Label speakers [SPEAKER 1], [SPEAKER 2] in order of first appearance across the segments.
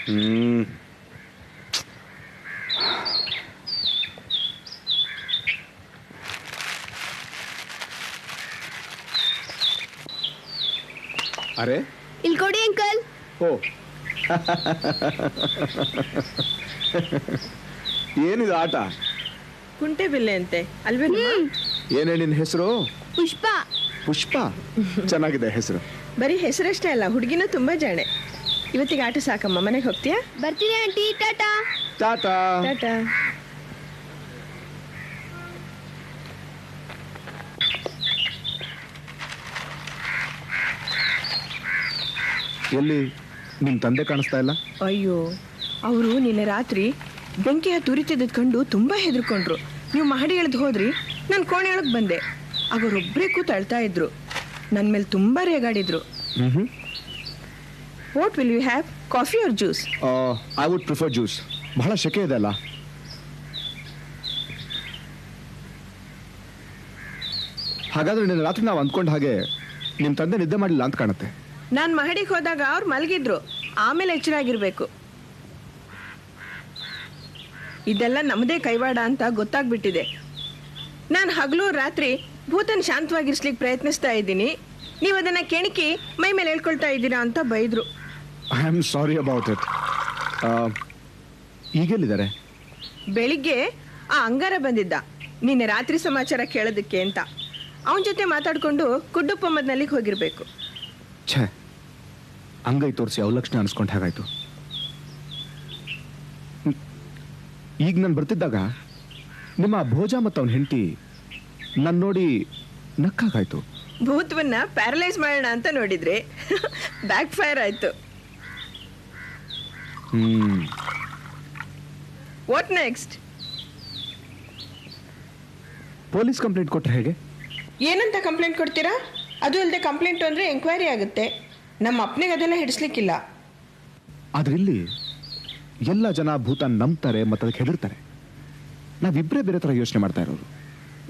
[SPEAKER 1] ಹ್ಮ್ ಅರೆ
[SPEAKER 2] ಇಲ್ಲಿ ಕೊಡಿ ಅಂಕಲ್.
[SPEAKER 1] ಓ ಏನಿದು ಆಟ?
[SPEAKER 3] ಕುಂಟೆ ಬಿಲ್ಲೆ ಅಂತೆ ಅಲ್ವೇ?
[SPEAKER 1] ಏನೇ ನಿನ್ನ ಹೆಸರು?
[SPEAKER 2] ಪುಷ್ಪ.
[SPEAKER 1] ಪುಷ್ಪ, ಚೆನ್ನಾಗಿದೆ ಹೆಸರು.
[SPEAKER 3] ಬರೀ ಹೆಸರಷ್ಟೇ ಅಲ್ಲ, ಹುಡುಗಿನೂ ತುಂಬಾ ಜಾಣೆ. ಇವತ್ತಿಗೆ ಆಟ ಸಾಕಮ್ಮ, ಮನೆಗೆ ಹೋಗ್ತೀಯಾ?
[SPEAKER 2] ಬರ್ತೀನಿ ಆಂಟಿ, ಟಾಟಾ.
[SPEAKER 1] ಟಾಟಾ.
[SPEAKER 3] ಟಾಟಾ.
[SPEAKER 1] ಎಲ್ಲಿ ನಿಮ್ ತಂದೆ ಕಾಣಿಸ್ತಾ ಇಲ್ಲ?
[SPEAKER 3] ಅಯ್ಯೋ, ಅವರು ನಿನ್ನೆ ರಾತ್ರಿ ಬೆಂಕಿಯ ತುರಿತಿದ್ದದ್ ಕಂಡು ತುಂಬಾ ಹೆದರ್ಕೊಂಡ್ರು. ನೀವು ಮಹಡಿ ಇಳಿದು ಹೋದ್ರಿ, ನಾನು ಕೋಣೆಯೊಳಗೆ ಬಂದೆ. ಅವರೊಬ್ಬರೇ ಕೂತು ಅಳ್ತಾ ಇದ್ರು. ನನ್ನ ಮೇಲೆ ತುಂಬಾ ರೇಗಾಡಿದ್ರು. What will you have, coffee or juice?
[SPEAKER 1] I would prefer juice. ಬಹಳ ಶೆಕೆ ಇದೆ ಅಲ್ಲ. ಹಾಗಾದ್ರೆ ನಿನ್ನೆ ರಾತ್ರಿ ನಾವು ಅಂದ್ಕೊಂಡ ಹಾಗೆ ನಿಮ್ ತಂದೆ ನಿದ್ದೆ ಮಾಡಿಲ್ಲ ಅಂತ ಕಾಣುತ್ತೆ.
[SPEAKER 3] ನಾನು ಮಹಡಿಗೆ ಹೋದಾಗ ಅವ್ರು ಮಲಗಿದ್ರು, ಆಮೇಲೆ ಎಚ್ಚರಾಗಿರ್ಬೇಕು. ಇದೆಲ್ಲ ನಮ್ಮದೇ ಕೈವಾಡ ಅಂತ ಗೊತ್ತಾಗ್ಬಿಟ್ಟಿದೆ. ನಾನು ಹಗಲು ರಾತ್ರಿ ಭೂತನ್ ಶಾಂತವಾಗಿರ್ಸ್ಲಿಕ್ಕೆ ಪ್ರಯತ್ನಿಸ್ತಾ ಇದ್ದೀನಿ, ನೀವು ಅದನ್ನ ಕೆಣಕಿ ಮೈ ಮೇಲೆ ಹೇಳ್ಕೊಳ್ತಾ ಇದ್ದೀರಾ ಅಂತ ಬೈದ್ರು.
[SPEAKER 1] I am sorry about it. ಈಗೆಲ್ಲಿದ್ದಾರೆ?
[SPEAKER 3] ಬೆಳಿಗ್ಗೆ ಆ ಅಂಗಾರ ಬಂದಿದ್ದ ನಿನ್ನೆ ರಾತ್ರಿ ಸಮಾಚಾರ ಕೇಳೋದಕ್ಕೆ ಅಂತ. ಅವನ ಜೊತೆ ಮಾತಾಡ್ಕೊಂಡು ಕುಡ್ಡುಪ್ಪಮ್ಮದ್ನಲ್ಲಿಗೆ ಹೋಗಿರ್ಬೇಕು.
[SPEAKER 1] ಛೇ, ಅಂಗೈ ತೋರಿಸಿ ಅವಲಕ್ಷಣ ಅನ್ಸ್ಕೊಂಡು ಹಾಗಾಯ್ತು. ಈಗ ನಾನು ಬರ್ತಿದ್ದಾಗ ನಿಮ್ಮ ಭೋಜ ಮತ್ತು ಅವನ ಹೆಂಡತಿ ನನ್ನ ನೋಡಿ ನಕ್ಕಾಗಾಯ್ತು.
[SPEAKER 3] ಭೂತವನ್ನ ಪ್ಯಾರಲೈಸ್ ಮಾಡೋಣ ಅಂತ ನೋಡಿದ್ರೆ ಬ್ಯಾಕ್ ಫೈರ್ ಆಯ್ತು. What next?
[SPEAKER 1] ಪೊಲೀಸ್ ಕಂಪ್ಲೇಂಟ್ ಕೊಟ್ರೆ ಹೇಗೆ?
[SPEAKER 3] ಏನಂತ ಕಂಪ್ಲೇಂಟ್ ಕೊಡ್ತೀರಾ? ಅದು ಅಲ್ಲದೆ ಕಂಪ್ಲೇಂಟ್ ಅಂದ್ರೆ ಎಂಕ್ವೈರಿ ಆಗುತ್ತೆ. ನಮ್ಮ ಅಪ್ಪನಿಗೆ ಅದೆಲ್ಲ ಹಿಡಿಸ್ಲಿಕ್ಕಿಲ್ಲ.
[SPEAKER 1] ಆದ್ರೆ ಇಲ್ಲಿ ಎಲ್ಲ ಜನ ಭೂತ ನಂಬ್ತಾರೆ ಮತ್ತು ಅದಕ್ಕೆ ಹೆದರ್ತಾರೆ. ನಾವಿಬ್ಬರೇ ಬೇರೆ ಥರ ಯೋಚನೆ ಮಾಡ್ತಾ ಇರೋರು.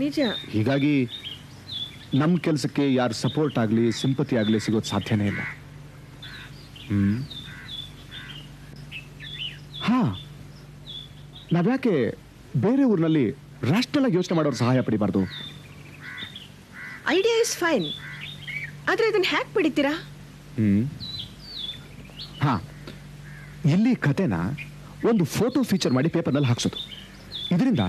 [SPEAKER 3] ನಿಜ.
[SPEAKER 1] ಹೀಗಾಗಿ ನಮ್ಮ ಕೆಲಸಕ್ಕೆ ಯಾರು ಸಪೋರ್ಟ್ ಆಗಲಿ ಸಿಂಪತಿ ಆಗಲಿ ಸಿಗೋದು ಸಾಧ್ಯನೇ ಇಲ್ಲ. ಹಾ, ನಾವ್ಯಾಕೆ ಬೇರೆ ಊರಿನಲ್ಲಿ ರಾಷ್ಟ್ರಲ್ಲ ಯೋಚನೆ ಮಾಡೋರು ಸಹಾಯ ಪಡಿಬಾರ್ದು?
[SPEAKER 3] ಐಡಿಯಾ ಇಸ್ ಫೈನ್, ಆದ್ರೆ ಇದನ್ನ ಹ್ಯಾಕ್ ಪಡಿತೀರಾ?
[SPEAKER 1] ಹಾ, ಇಲ್ಲಿ ಕತೆನ ಒಂದು ಫೋಟೋ ಫೀಚರ್ ಮಾಡಿ ಪೇಪರ್ನಲ್ಲಿ ಹಾಕ್ಸೋದು. ಇದರಿಂದ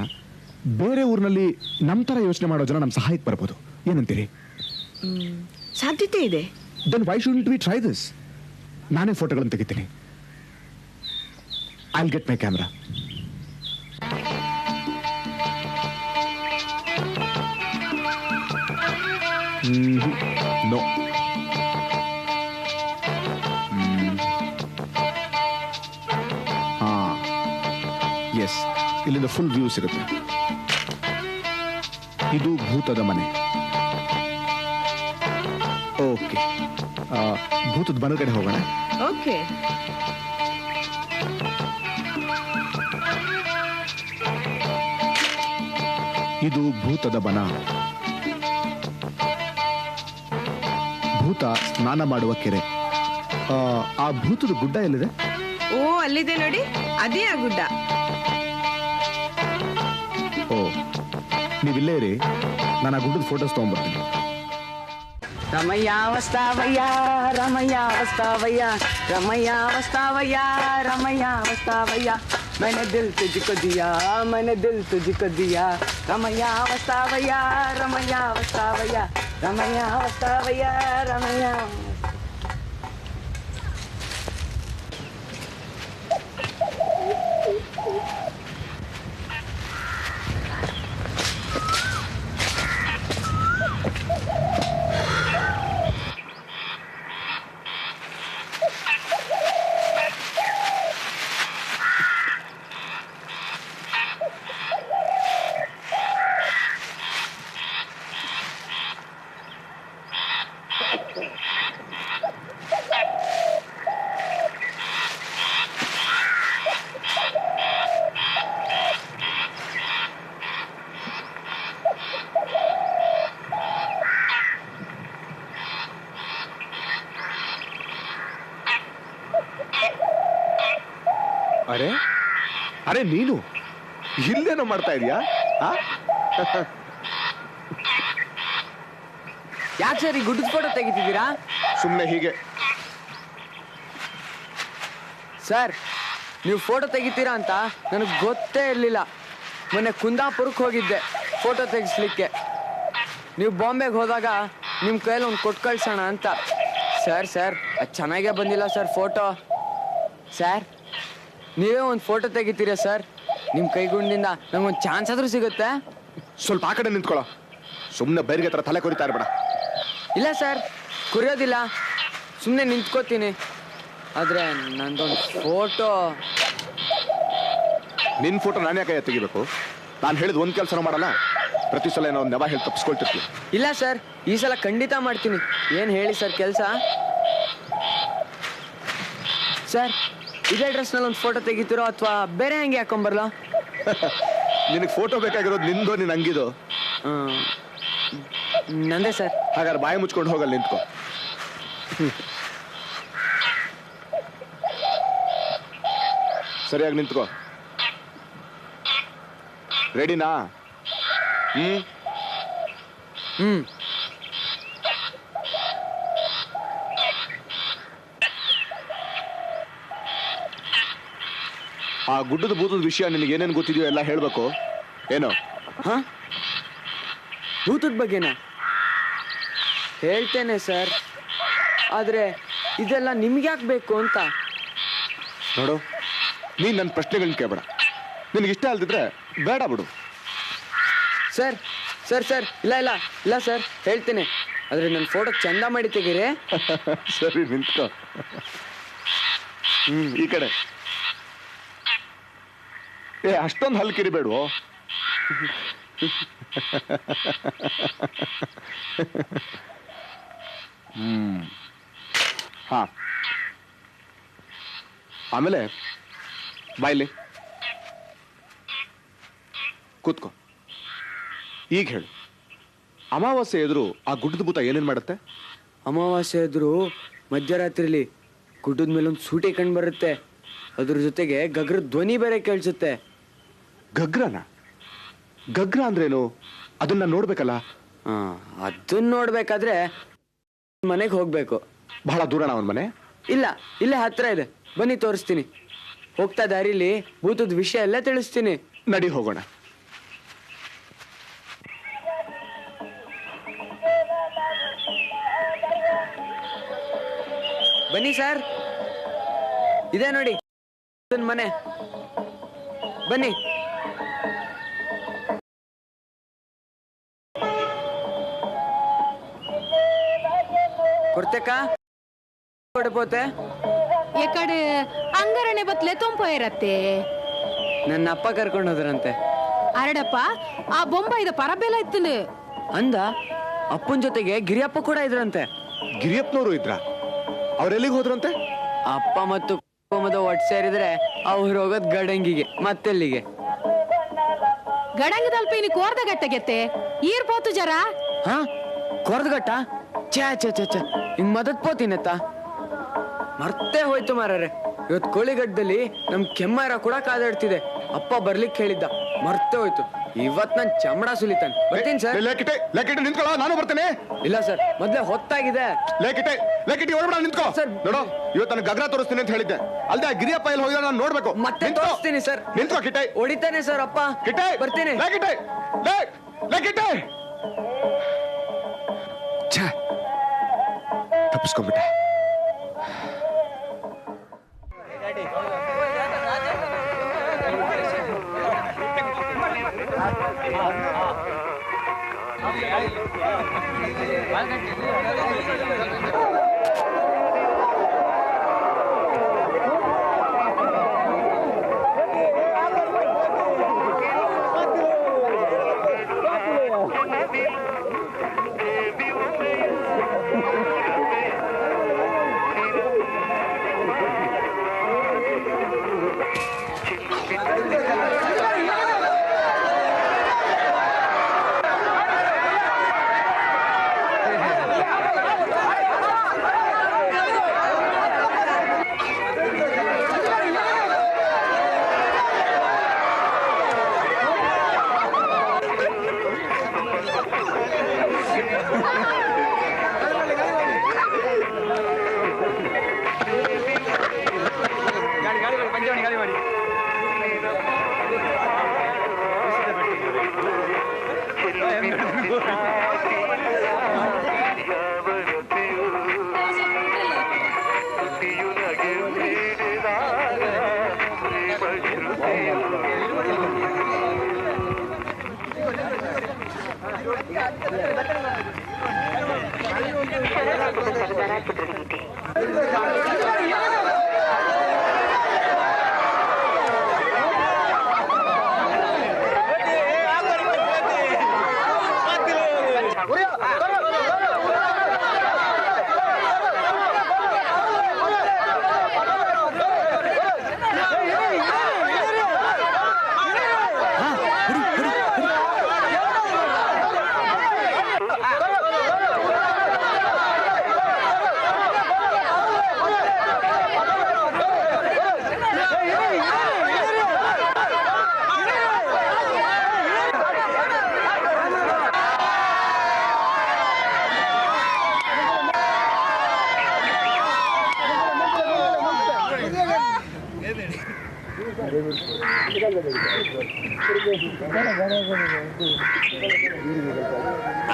[SPEAKER 1] ಬೇರೆ ಊರಿನಲ್ಲಿ ನಮ್ಮ ಥರ ಯೋಚನೆ ಮಾಡೋ ಜನ ನಮ್ಮ ಸಹಾಯಕ್ಕೆ ಬರ್ಬೋದು. ಏನಂತೀರಿ?
[SPEAKER 3] ಸಾಧ್ಯತೆ ಇದೆ.
[SPEAKER 1] Then why shouldn't we try this? ನಾನೇ ಫೋಟೋಗಳನ್ನು ತೆಗಿತೀನಿ. I will get my camera. No. ಹಾ, ಎಸ್, ಇಲ್ಲಿಂದ ಫುಲ್ ವ್ಯೂ ಸಿಗುತ್ತೆ. ಇದು ಭೂತದ ಮನೆ. ಓಕೆ, ಭೂತದ ಮನೆ ಕಡೆ ಹೋಗೋಣ.
[SPEAKER 3] ಓಕೆ.
[SPEAKER 1] ಇದು ಭೂತದ ಬನ. ಭೂತ ಸ್ನಾನ ಮಾಡುವ ಕೆರೆ. ಆ ಭೂತದ ಗುಡ್ಡ ಎಲ್ಲಿದೆ?
[SPEAKER 3] ಓ, ಅಲ್ಲಿದೆ ನೋಡಿ, ಅದೇ ಆ ಗುಡ್ಡ.
[SPEAKER 1] ಓ, ನೀವಿಲ್ಲೇ ಇರಿ, ನಾನು ಆ ಗುಡ್ಡದ ಫೋಟೋಸ್ ತಗೊಂಡ್ಬರ್ತೀನಿ.
[SPEAKER 4] ರಮಯ್ಯ ವಸ್ತಾವಯ್ಯ, ರಮಯ್ಯ ವಸ್ತಾವಯ್ಯ, ರಮಯ್ಯ ವಸ್ತಾವಯ್ಯ, ರಮಯ್ಯ ವಸ್ತಾವಯ್ಯ, मैंने दिल तुझको दिया, मैंने दिल तुझको दिया, रमैया वस्तावैया, रमैया वस्तावैया, रमैया वस्तावैया, रमैया.
[SPEAKER 1] ಅರೆ ಅರೆ ನೀನು ಇಲ್ಲೇನೋ ಮಾಡ್ತಾ ಇದೀಯಾ?
[SPEAKER 4] ಯಾಕೆ ಸರ್ ಈ ಗುಡ್ಡದ ಫೋಟೋ ತೆಗಿತಿದ್ದೀರಾ?
[SPEAKER 1] ಸುಮ್ಮನೆ ಹೀಗೆ.
[SPEAKER 4] ಸರ್ ನೀವು ಫೋಟೋ ತೆಗಿತೀರಾ ಅಂತ ನನಗೆ ಗೊತ್ತೇ ಇರಲಿಲ್ಲ. ಮೊನ್ನೆ ಕುಂದಾಪುರಕ್ಕೆ ಹೋಗಿದ್ದೆ ಫೋಟೋ ತೆಗಿಸ್ಲಿಕ್ಕೆ. ನೀವು ಬಾಂಬೆಗೆ ಹೋದಾಗ ನಿಮ್ಮ ಕೈಯಲ್ಲಿ ಒಂದು ಕೊಟ್ಟು ಕಳ್ಸೋಣ ಅಂತ. ಸರ್ ಅದು ಚೆನ್ನಾಗೇ ಬಂದಿಲ್ಲ ಸರ್ ಫೋಟೋ. ಸರ್ ನೀವೇ ಒಂದು ಫೋಟೋ ತೆಗಿತೀರಾ ಸರ್? ನಿಮ್ಮ ಕೈಗುಂಡಿಂದ ನಂಗೊಂದು ಚಾನ್ಸ್ ಆದರೂ ಸಿಗುತ್ತೆ?
[SPEAKER 1] ಸ್ವಲ್ಪ ಆ ಕಡೆ ನಿಂತ್ಕೊಳ್ಳೋ. ಸುಮ್ಮನೆ ಬೈರಿಗೆ ಹತ್ರ ತಲೆ ಕೊರಿತಾ ಇರಬೇಡ.
[SPEAKER 4] ಇಲ್ಲ ಸರ್, ಕುರಿಯೋದಿಲ್ಲ, ಸುಮ್ಮನೆ ನಿಂತ್ಕೋತೀನಿ. ಆದರೆ ನಂದೊಂದು ಫೋಟೋ.
[SPEAKER 1] ನಿನ್ನ ಫೋಟೋ ನಾನು ಯಾಕೆ ತೆಗಿಬೇಕು? ನಾನು ಹೇಳಿದ ಒಂದು ಕೆಲಸನೂ ಮಾಡಲ್ಲ. ಪ್ರತಿ ಸಲ ಏನೋ ಒಂದು ನೆವ ಹೇಳಿ ತಪ್ಪಿಸ್ಕೊಳ್ತಿರ್ತೀವಿ.
[SPEAKER 4] ಇಲ್ಲ ಸರ್, ಈ ಸಲ ಖಂಡಿತ ಮಾಡ್ತೀನಿ. ಏನು ಹೇಳಿ ಸರ್ ಕೆಲಸ? ಸರ್ ಇದೇ ಡ್ರೆಸ್ನಲ್ಲಿ ಒಂದು ಫೋಟೋ ತೆಗಿತೀರೋ ಅಥವಾ ಬೇರೆ ಹಂಗೆ ಹಾಕೊಂಬರ್ಲಾ?
[SPEAKER 1] ನಿನಗೆ ಫೋಟೋ ಬೇಕಾಗಿರೋದು ನಿಂದೋ ನಿನ್ನ ಹಂಗಿದೋ?
[SPEAKER 4] ನಂದೇ ಸರ್.
[SPEAKER 1] ಹಾಗಾದ್ರೆ ಬಾಯಿ ಮುಚ್ಕೊಂಡು ಹೋಗಲ್ಲ, ನಿಂತ್ಕೋ. ಸರಿಯಾಗಿ ನಿಂತ್ಕೋ. ರೆಡಿನಾ? ಆ ಗುಡ್ಡದ ಭೂತದ ವಿಷಯ ನಿನಗೆ ಏನೇನು ಗೊತ್ತಿದೆಯೋ ಎಲ್ಲ ಹೇಳ್ಬೇಕು. ಏನೋ?
[SPEAKER 4] ಹಾ, ಭೂತದ ಬಗ್ಗೆನಾ? ಹೇಳ್ತೇನೆ ಸರ್, ಆದರೆ ಇದೆಲ್ಲ ನಿಮ್ಗೆ ಯಾಕೆ ಬೇಕು ಅಂತ.
[SPEAKER 1] ನೋಡು, ನೀನು ನನ್ನ ಪ್ರಶ್ನೆಗಳನ್ನ ಕೇಳಬೇಡ. ನಿನಗೆ ಇಷ್ಟ ಅಲ್ದಿದ್ರೆ ಬೇಡ ಬಿಡು.
[SPEAKER 4] ಸರ್ ಸರ್ ಸರ್ ಇಲ್ಲ ಇಲ್ಲ ಇಲ್ಲ ಸರ್, ಹೇಳ್ತೇನೆ. ಆದರೆ ನನ್ನ ಫೋಟೋ ಚಂದ ಮಾಡಿ ತೆಗೀರಿ.
[SPEAKER 1] ಸರಿ, ನಿಂತ್ಕೋ. ಈ ಕಡೆ. ಅಷ್ಟೊಂದು ಹಲ್ಕಿರಿಬೇಡ್ವೋ. ಹಾ, ಆಮೇಲೆ ಬಾಯ್ಲಿ ಕೂತ್ಕೋ. ಈಗ ಹೇಳು, ಅಮಾವಾಸ್ಯೆ ಎದುರು ಆ ಗುಡ್ಡದ ಭೂತ ಏನೇನ್ ಮಾಡುತ್ತೆ?
[SPEAKER 4] ಅಮಾವಾಸ್ಯೆ ಎದುರು ಮಧ್ಯರಾತ್ರಿಲಿ ಗುಡ್ಡದ ಮೇಲೊಂದು ಸೂಟಿ ಕಂಡು ಬರುತ್ತೆ. ಅದ್ರ ಜೊತೆಗೆ ಗಗ್ರ ಧ್ವನಿ ಬೇರೆ ಕೇಳಿಸುತ್ತೆ.
[SPEAKER 1] ಗಗ್ರನ? ಗಗ್ರ ಅಂದ್ರೇನು? ಅದನ್ನ ನೋಡ್ಬೇಕಲ್ಲ.
[SPEAKER 4] ಅದನ್ನ ನೋಡ್ಬೇಕಾದ್ರೆ ಮನೆಗೆ ಹೋಗ್ಬೇಕು.
[SPEAKER 1] ಬಹಳ ದೂರನ ಅವನ ಮನೆ?
[SPEAKER 4] ಇಲ್ಲ, ಇಲ್ಲೇ ಹತ್ರ ಇದೆ, ಬನ್ನಿ ತೋರಿಸ್ತೀನಿ. ಹೋಗ್ತಾ ದಾರಿಲಿ ಭೂತದ ವಿಷಯ ಎಲ್ಲ ತಿಳಿಸ್ತೀನಿ.
[SPEAKER 1] ನಡಿ ಹೋಗೋಣ.
[SPEAKER 4] ಬನ್ನಿ ಸರ್, ಇದೆ ನೋಡಿ ಮನೆ. ಬನ್ನಿ. ಕೊಡ್ತೇಕ ಕೊಡಬೋತೆ?
[SPEAKER 2] ಎಕಡೆ ಅಂಗರಣೆ ಬತ್ಲೆ ತುಂಬ ಇರತ್ತೆ.
[SPEAKER 4] ನನ್ನ ಅಪ್ಪ ಕರ್ಕೊಂಡು ಹೋದ್ರಂತೆ.
[SPEAKER 2] ಅರಡಪ್ಪ, ಆ ಬೊಂಬಾಯಿದ ಪರಬೇಲ ಇತ್ತು
[SPEAKER 4] ಅಂದ. ಅಪ್ಪನ ಜೊತೆಗೆ ಗಿರಿಯಪ್ಪ ಕೂಡ ಇದ್ರಂತೆ.
[SPEAKER 1] ಗಿರಿಯಪ್ಪನವರು ಇದ್ರ? ಅವ್ರೆಲ್ಲಿಗೆ ಹೋದ್ರಂತೆ?
[SPEAKER 4] ಅಪ್ಪ ಮತ್ತು ಒಟ್ಟು ಸೇರಿದ್ರೆ ಅವ್ರು ಹೋಗೋದ್ ಗಡಂಗಿಗೆ, ಮತ್ತೆಲ್ಲಿಗೆ?
[SPEAKER 2] ಗಡಂಗದಲ್ಪ ಇನ್ನು ಕೋರ್ದಗಟ್ಟೆಗೆತ್ತೆ ಈರ್ಪೋತು ಜರ.
[SPEAKER 4] ಹಾ, ಕೊರ್ದಗಟ್ಟ? ಛೇ ಛೇ ಛೇ ಛೇ, ಹಿಂಗ್ ಮದತ್ ಪೋತೀನತ್ತ ಮರ್ತೇ ಹೋಯ್ತು ಮಾರ್ರೆ. ಇವತ್ತು ಕೋಳಿಗಡ್ಡದಲ್ಲಿ ನಮ್ ಕೆಮ್ಮಾರ ಕೂಡ ಕಾದಾಡ್ತಿದೆ. ಅಪ್ಪ ಬರ್ಲಿಕ್ಕೆ ಹೇಳಿದ್ದ, ಮರ್ತೇ ಹೋಯ್ತು. ಇವತ್ ನನ್ ಚಮಡ ಸುಲಿತಾನೆ. ಬರ್ತೀನಿ ಸರ್.
[SPEAKER 1] ನಿಂತ್ಕೊಳ್ಳೋ, ನಾನು ಬರ್ತೇನೆ.
[SPEAKER 4] ಇಲ್ಲ ಸರ್, ಮೊದ್ಲೇ ಹೊತ್ತಾಗಿದೆ.
[SPEAKER 1] ನಿಂತ್ಕೋ ಸರ್. ನೋಡು, ಇವತ್ತು ನಾನು ಗಗ್ರ ತೋರಿಸ್ತೀನಿ ಅಂತ ಹೇಳಿದ್ದೆ. ಅಲ್ದೆ ಆ ಗಿರಿಯಪ್ಪ ಎಲ್ಲಿ ಹೋಗಿದ್ರೆ ನಾನು ನೋಡ್ಬೇಕು.
[SPEAKER 4] ಮತ್ತೆ ತೋರಿಸ್ತೀನಿ ಸರ್.
[SPEAKER 1] ನಿಂತ್ಕೋ ಕಿಟೈ.
[SPEAKER 4] ಹೊಡಿತಾನೆ ಸರ್ ಅಪ್ಪ.
[SPEAKER 1] ಕಿಟೈ
[SPEAKER 4] ಬರ್ತೀನಿ.
[SPEAKER 1] ತಪ್ಪಿಸ್ಕೊಂಡ್ಬಿಟ್ಟೆ.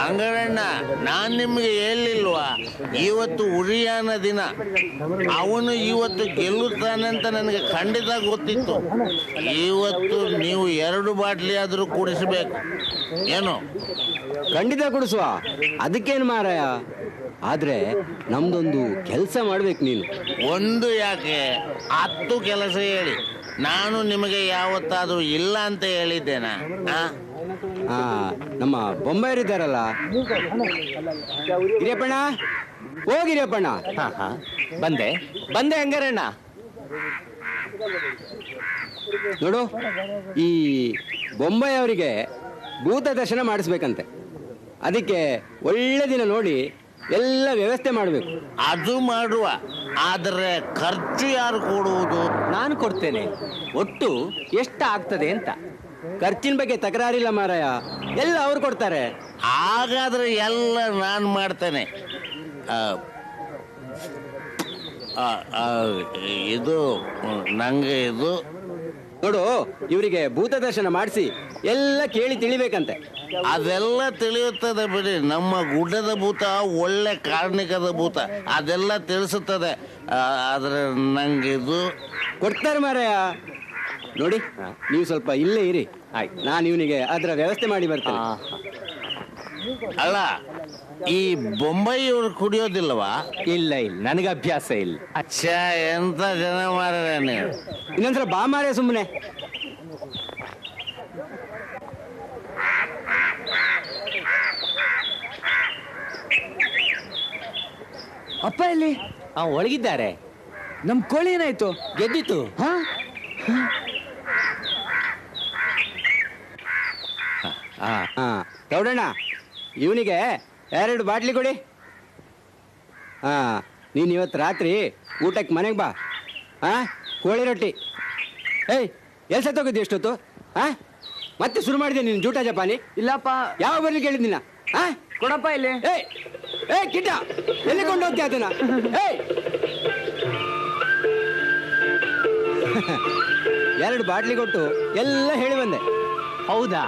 [SPEAKER 5] ಅಂಗಡಣ್ಣ, ನಾನ್ ನಿಮ್ಗೆ ಹೇಳಿಲ್ವಾ ಇವತ್ತು ಉರಿಯಾನ ದಿನ. ಅವನು ಇವತ್ತು ಗೆಲ್ಲುತ್ತಾನೆ ಅಂತ ನನಗೆ ಖಂಡಿತ ಗೊತ್ತಿತ್ತು. ಇವತ್ತು ನೀವು 2 ಬಾಟ್ಲಿ ಆದ್ರೂ ಕುಡಿಸ್ಬೇಕು. ಏನು?
[SPEAKER 6] ಖಂಡಿತ ಕುಡಿಸುವ, ಅದಕ್ಕೇನು ಮಾರಾಯ. ಆದ್ರೆ ನಮ್ದೊಂದು ಕೆಲಸ ಮಾಡ್ಬೇಕು ನೀನು.
[SPEAKER 5] ಒಂದು ಯಾಕೆ 10 ಕೆಲಸ ಹೇಳಿ. ನಾನು ನಿಮಗೆ ಯಾವತ್ತಾದ್ರೂ ಇಲ್ಲ ಅಂತ ಹೇಳಿದ್ದೇನಾ?
[SPEAKER 6] ನಮ್ಮ ಬೊಂಬಾಯರಿದ್ದಾರಲ್ಲ, ಗಿರಿಯಪ್ಪಣ್ಣ, ಓ ಗಿರಿಯಪ್ಪಣ್ಣ.
[SPEAKER 4] ಬಂದೆ ಬಂದೆ ಹಂಗಾರಣ್ಣ.
[SPEAKER 6] ನೋಡು, ಈ ಬೊಂಬಾಯಿ ಅವರಿಗೆ ಭೂತ ದರ್ಶನ ಮಾಡಿಸ್ಬೇಕಂತೆ. ಅದಕ್ಕೆ ಒಳ್ಳೆ ದಿನ ನೋಡಿ ಎಲ್ಲ ವ್ಯವಸ್ಥೆ ಮಾಡಬೇಕು.
[SPEAKER 5] ಅದು ಮಾಡುವ, ಆದರೆ ಖರ್ಚು ಯಾರು ಕೊಡುವುದು?
[SPEAKER 4] ನಾನು ಕೊಡ್ತೇನೆ. ಒಟ್ಟು ಎಷ್ಟು ಆಗ್ತದೆ ಅಂತ.
[SPEAKER 6] ಖರ್ಚಿನ ಬಗ್ಗೆ ತಕರಾರಿಲ್ಲ ಮಾರಾಯ, ಎಲ್ಲ ಅವ್ರು ಕೊಡ್ತಾರೆ.
[SPEAKER 5] ಹಾಗಾದ್ರೆ ಎಲ್ಲ ನಾನು ಮಾಡ್ತೇನೆ. ಇದು ನಂಗೆ ಇದು
[SPEAKER 6] ನೋಡು, ಇವರಿಗೆ ಭೂತ ದರ್ಶನ ಮಾಡಿಸಿ ಎಲ್ಲ ಕೇಳಿ ತಿಳಿಬೇಕಂತೆ.
[SPEAKER 5] ಅದೆಲ್ಲ ತಿಳಿಯುತ್ತದೆ ಬಿಡಿ. ನಮ್ಮ ಗುಡ್ಡದ ಭೂತ ಒಳ್ಳೆ ಕಾರ್ಣಿಕದ ಭೂತ, ಅದೆಲ್ಲ ತಿಳಿಸುತ್ತದೆ. ಆದ್ರೆ ನಂಗಿದು
[SPEAKER 6] ಕೊಡ್ತಾರೆ ಮಾರಾಯ. ನೋಡಿ, ನೀವು ಸ್ವಲ್ಪ ಇಲ್ಲೇ ಇರಿ, ನಾನು ಇವನಿಗೆ ಅದರ ವ್ಯವಸ್ಥೆ ಮಾಡಿ ಬರ್ತೇನೆ.
[SPEAKER 5] ಅಲ್ಲ, ಈ ಬೊಂಬೈಯವರು ಕುಡಿಯೋದಿಲ್ಲವಾ?
[SPEAKER 4] ಇಲ್ಲ ಇಲ್ಲ, ನನಗೆ ಅಭ್ಯಾಸ ಇಲ್ಲ.
[SPEAKER 5] ಅಚ್ಚಾ, ಎಂತ ಜನ ಮಾರ್ರೆ ನೀವು.
[SPEAKER 6] ಇನ್ನೊಂದ್ಸಲ ಬಾ ಮಾರಾಯ ಸುಮ್ಮನೆ.
[SPEAKER 4] ಅಪ್ಪ ಎಲ್ಲಿ? ಒಳಗಿದ್ದಾರೆ. ನಮ್ ಕೋಳಿ ಏನಾಯ್ತು?
[SPEAKER 6] ಗೆದ್ದಿತ್ತು. ಗೌಡಣ್ಣ, ಇವನಿಗೆ 2 ಬಾಟ್ಲಿ ಕೊಡಿ. ನೀನು ಇವತ್ತು ರಾತ್ರಿ ಊಟಕ್ಕೆ ಮನೆಗೆ ಬಾ. ಕೋಳಿ ರೊಟ್ಟಿ. ಏಯ್, ಎಲ್ಲಿ ಸತ್ತೋಗಿದ್ದೆ ಎಷ್ಟೊತ್ತು? ಮತ್ತೆ ಶುರು ಮಾಡಿದೆ ನೀನು ಜೂಟ ಜಪಾನಿ?
[SPEAKER 4] ಇಲ್ಲಪ್ಪ.
[SPEAKER 6] ಯಾವ ಬರ್ಲಿ ಕೇಳಿದ್ನಿನ?
[SPEAKER 4] ಕೊಡಪ್ಪ ಇಲ್ಲಿ.
[SPEAKER 6] ಏಯ್ ಕಿಟ್ಟ, ಎಲ್ಲಿ ಕೊಂಡು ಹೋಗ್ತೀಯ ಅದನ್ನ? ಏಯ್ 2 ಬಾಟ್ಲಿ ಕೊಟ್ಟು ಎಲ್ಲ ಹೇಳಿ ಬಂದೆ.
[SPEAKER 4] ಹೌದಾ?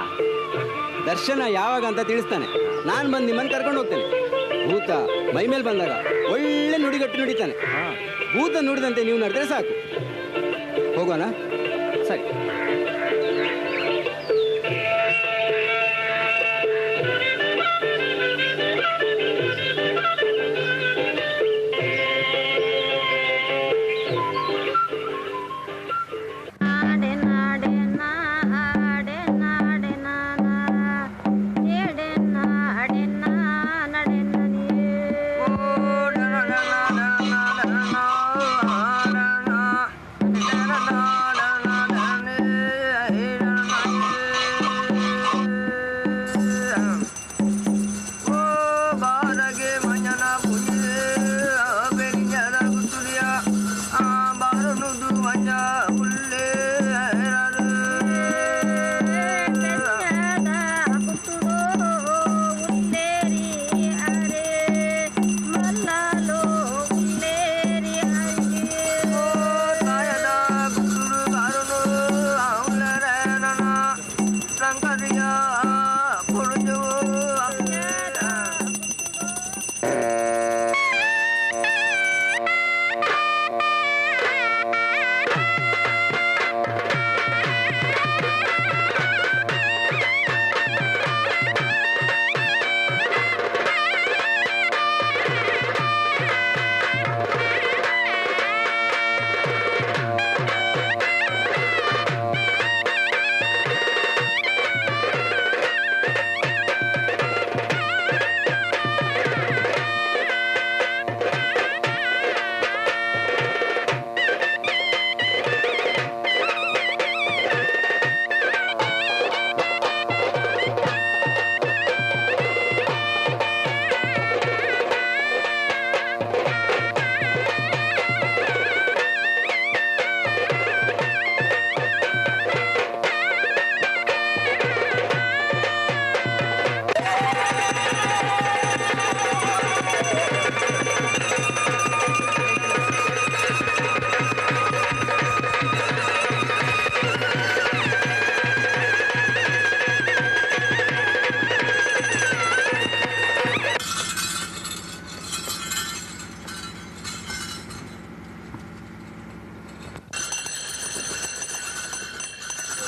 [SPEAKER 6] ದರ್ಶನ ಯಾವಾಗ ಅಂತ ತಿಳಿಸ್ತಾನೆ. ನಾನು ಬಂದು ನಿಮ್ಮನ್ನು ಕರ್ಕೊಂಡು ಹೋಗ್ತೇನೆ. ಭೂತ ಮೈ ಮೇಲೆ ಬಂದಾಗ ಒಳ್ಳೆ ನುಡಿಗಟ್ಟು ನುಡಿತಾನೆ. ಭೂತ ನುಡಿದಂತೆ ನೀವು ನಡೆದ್ರೆ ಸಾಕು. ಹೋಗೋಣ?
[SPEAKER 4] ಸರಿ.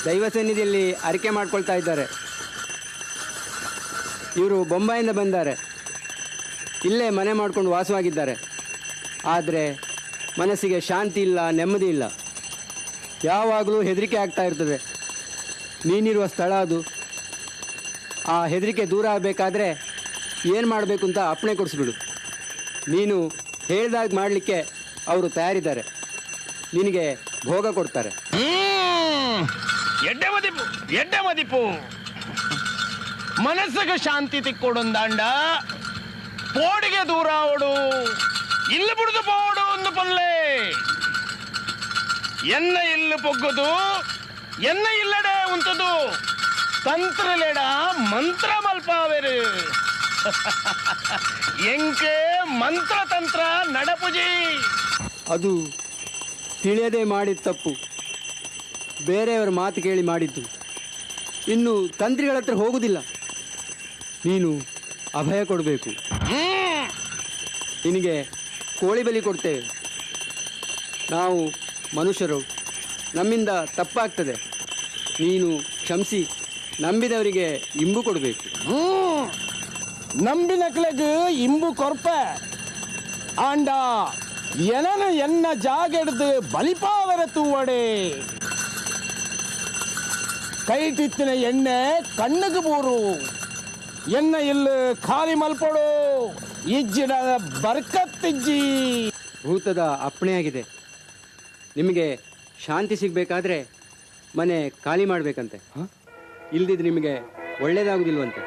[SPEAKER 6] ದೈವ ಸನ್ನಿಧಿಯಲ್ಲಿ ಅರಿಕೆ ಮಾಡ್ಕೊಳ್ತಾ ಇದ್ದಾರೆ. ಇವರು ಬೊಂಬಾಯಿಂದ ಬಂದ್ದಾರೆ, ಇಲ್ಲೇ ಮನೆ ಮಾಡ್ಕೊಂಡು ವಾಸವಾಗಿದ್ದಾರೆ. ಆದರೆ ಮನಸ್ಸಿಗೆ ಶಾಂತಿ ಇಲ್ಲ, ನೆಮ್ಮದಿ ಇಲ್ಲ. ಯಾವಾಗಲೂ ಹೆದರಿಕೆ ಆಗ್ತಾ ಇರ್ತದೆ. ನೀನಿರುವ ಸ್ಥಳ ಅದು. ಆ ಹೆದರಿಕೆ ದೂರ ಆಗಬೇಕಾದ್ರೆ ಏನು ಮಾಡಬೇಕು ಅಂತ ಅಪ್ಪಣೆ ಕೊಡಿಸ್ಬಿಡು. ನೀನು ಹೇಳಿದಾಗ ಮಾಡಲಿಕ್ಕೆ ಅವರು ತಯಾರಿದ್ದಾರೆ. ನಿನಗೆ ಭೋಗ ಕೊಡ್ತಾರೆ.
[SPEAKER 5] ಎಡ್ಡೆ ಮದಿಪು ಮನಸ್ಸಿಗೆ ಶಾಂತಿ ತಿಕ್ಕೊಡೊಂದಾಂಡ ಪೋಡಿಗೆ ದೂರ ಓಡು ಇಲ್ಲಿ ಬಿಡುದು ಪೋಡು ಒಂದು ಪೊಲ್ಲೆ ಎನ್ನ ಇಲ್ಲಿ ಪೊಗ್ಗುದು ಎನ್ನ ಇಲ್ಲಡೆ ಉಂಟದು ತಂತ್ರಲೆಡ ಮಂತ್ರ ಮಲ್ಪಾವೆರು ಎಂಕೆ ಮಂತ್ರ ತಂತ್ರ ನಡಪುಜಿ.
[SPEAKER 6] ಅದು ತಿಳಿಯದೆ ಮಾಡಿದ ತಪ್ಪು, ಬೇರೆಯವರ ಮಾತು ಕೇಳಿ ಮಾಡಿದ್ದು. ಇನ್ನು ತಂತ್ರಿಗಳ ಹತ್ರ ಹೋಗುವುದಿಲ್ಲ. ನೀನು ಅಭಯ ಕೊಡಬೇಕು. ನಿನಗೆ ಕೋಳಿ ಬಲಿ ಕೊಡ್ತೇವೆ. ನಾವು ಮನುಷ್ಯರು, ನಮ್ಮಿಂದ ತಪ್ಪಾಗ್ತದೆ. ನೀನು ಕ್ಷಮಿಸಿ ನಂಬಿದವರಿಗೆ ಇಂಬು ಕೊಡಬೇಕು.
[SPEAKER 5] ನಂಬಿನಕ್ಲೆಗ್ ಇಂಬು ಕೊರ್ಪ ಆಂಡ ಎನನು ಎನ್ನ ಜಾಗೆಡ್ದು ಬಲಿಪಾವರ ತೂವಡೆ ಕೈಟಿತ್ತಿನ ಎಣ್ಣೆ ಕಣ್ಣಿಗೆ ಬೂರು ಎನ್ನ ಇಲ್ಲಿ ಖಾಲಿ ಮಲ್ಪಡು ಇಜ್ಜಿಡ ಬರ್ಕತ್ತಿಜ್ಜಿ.
[SPEAKER 6] ಭೂತದ ಅಪ್ಪಣೆಯಾಗಿದೆ. ನಿಮಗೆ ಶಾಂತಿ ಸಿಗಬೇಕಾದ್ರೆ ಮನೆ ಖಾಲಿ ಮಾಡಬೇಕಂತೆ. ಇಲ್ದಿದ್ರೆ ನಿಮಗೆ ಒಳ್ಳೇದಾಗುದಿಲ್ವಂತೆ.